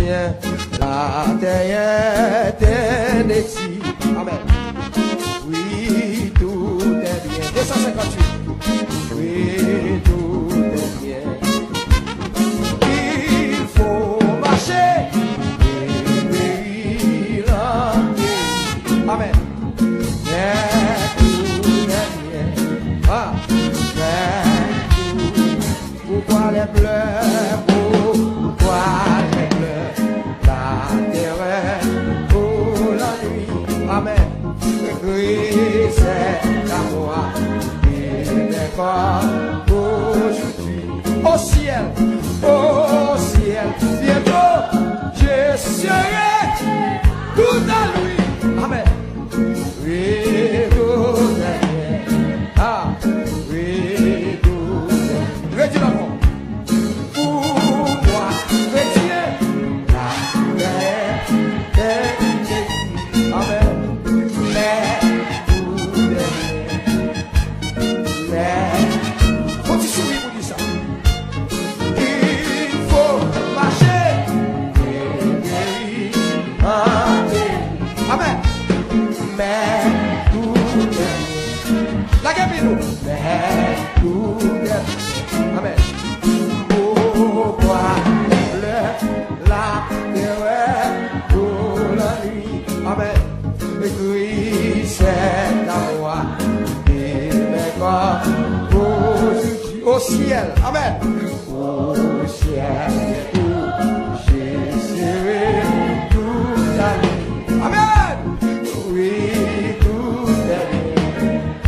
chien, la terre est nétie. Amen. Oui, tout est bien. 258. Oui, tout est bien. Il faut marcher et périr en pays. Amen. Mais tout est bien. Ah, mais tout. Pourquoi les pleurs? Pourquoi les pleurs? La terreur pour la nuit. Amen. Oui, c'est à moi. Il n'est pas aujourd'hui. Au ciel, bientôt, je serai tout à lui. Amen. Oui, tout est bien. Ah, oui, tout est bien. Redis l'enfant. Pourquoi retiens la terre est bénie. Amen. Mais tout est bien. Mais faut-il sourire pour dire ça? Il faut marcher et guérir en pays. Amen. Mais tout est bien. La guerre est nous. Mais tout est bien. Amen. Pourquoi la terreur pour la nuit? Amen. Et c'est à moi. Il n'est pas aujourd'hui. Au ciel. Amen. Au ciel. Je serai tout à lui. Amen. Oui, tout est bien.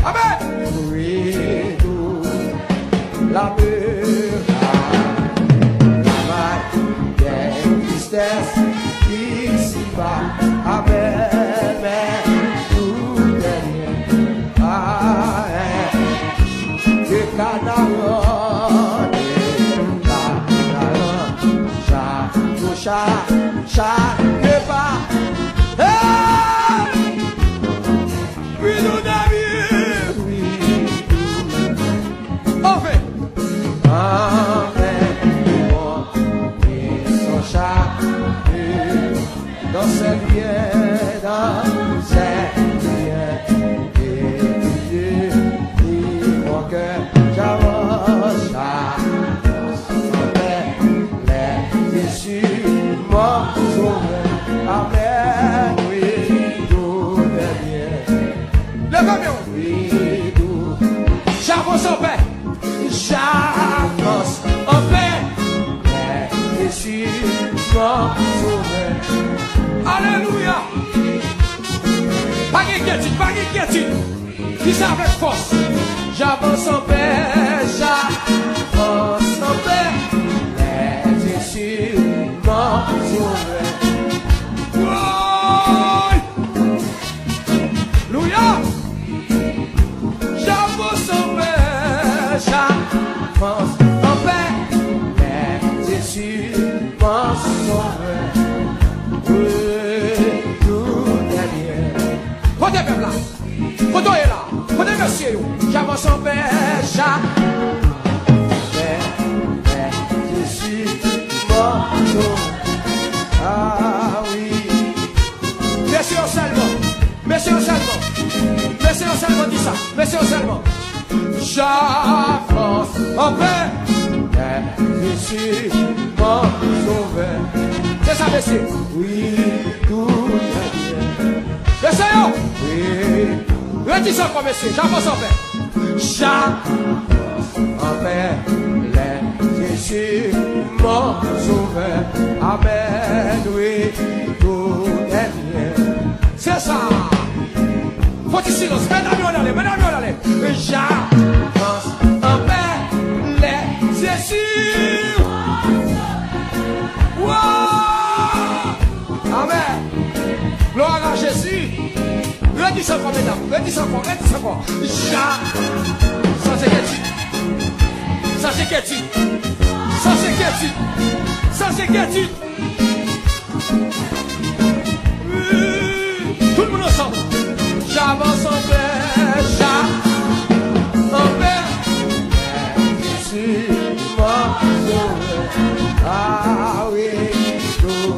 Amen. Oui, tout. La ici-bas, amen, tout est bien, amen, que Canaan, chaque pas, oui, nous d'amis, oui, on fait, amen, et son chat. Dans cette vie, et mon cœur, j'avance les issues, mon sauveur, amen, oui, tout est bien. Lève-moi, oui, tout, j'avance en paix, j'avance en paix, les issues, mon sauveur. Alléluia. Pas d'inquiétude. Dis ça avec force. J'avance en paix, j'avance en paix. Mais je suis mon sauveur. Alléluia. J'avance en paix, j'avance en paix. Mais je suis mon sauveur. Côté même là, côté là, côté monsieur, j'avance en paix, mais je suis mort. Ah oui, monsieur Salmon, dis ça, monsieur Salmon, j'avance en paix, mais je suis mort sauveur. C'est ça, monsieur? Oui, tout est bien. Essayons! Oui. Redis ça encore, monsieur. J'avance en paix. J'avance en paix. Les Jésus, mon sauveur. Amen. Oui, tout est bien. C'est ça. Faut-il silence. Mesdames, on allait. J'avance en paix. Les Jésus. Wow! Amen. Gloire à Jésus. Redis ça encore, mesdames. Redis ça encore. Sans inquiétude. Tout le monde ensemble. J'avance en paix. Je suis mort. Ah oui, tout.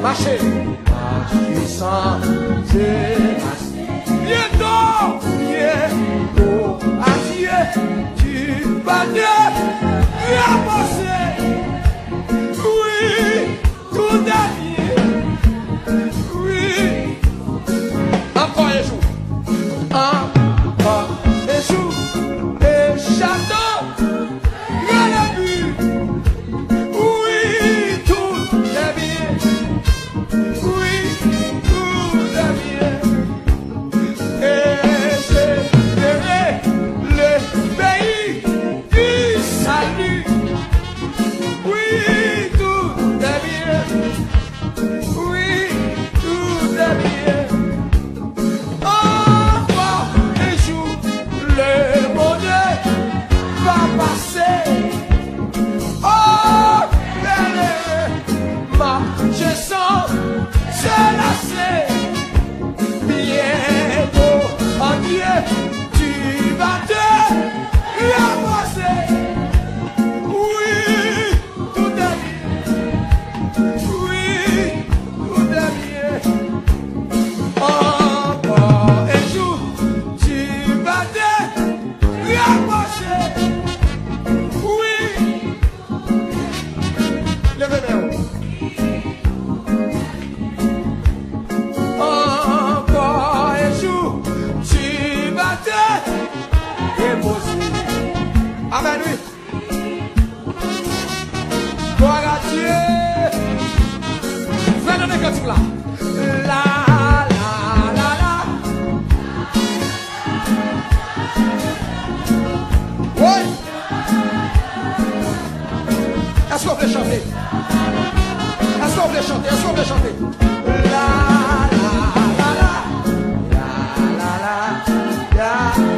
Marchez. Marchez sans déracier. Bientôt, bientôt, adieu. Tu vas mieux avancer. Oui, tout est bien. Oui. Encore un jour. Encore un jour. Et j'attends. Rien à vue. Oui, tout est bien. Oui, tout est bien. Et j'aimerais le pays du salut. Oui, tout est bien. Oui, tout est bien. Encore un jour, le bonheur va passer. Oh, belle, je sens se lasser. Bientôt, en Dieu, tu vas te ramasser. Oui, tout est bien. Oui, tout est bien. Encore un jour, tu vas te ramasser. Oui. Levez-le. Encore un jour, tu vas te reposer. Amen, oui. Gloire à Dieu. Fais le cantique là. La, la, la, la. Oui. Est-ce qu'on peut chanter? Est-ce qu'on peut chanter? Est-ce qu'on peut chanter? La, la, la, la. La, la, la. Ya,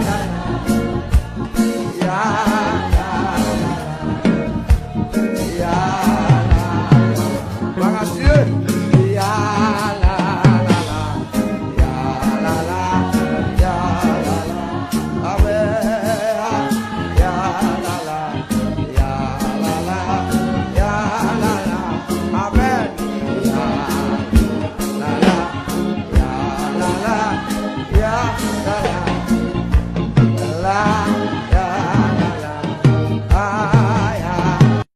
ya, ya. Ya, ya, ya. Gloire à Dieu. Ya, la, la, la. Ya, la, la. Ya, la, la. Amen. Ya, la, la. Ya, la, la. Ya, la, la. Amen. Ya, la, la. Ya, la, la. Ya,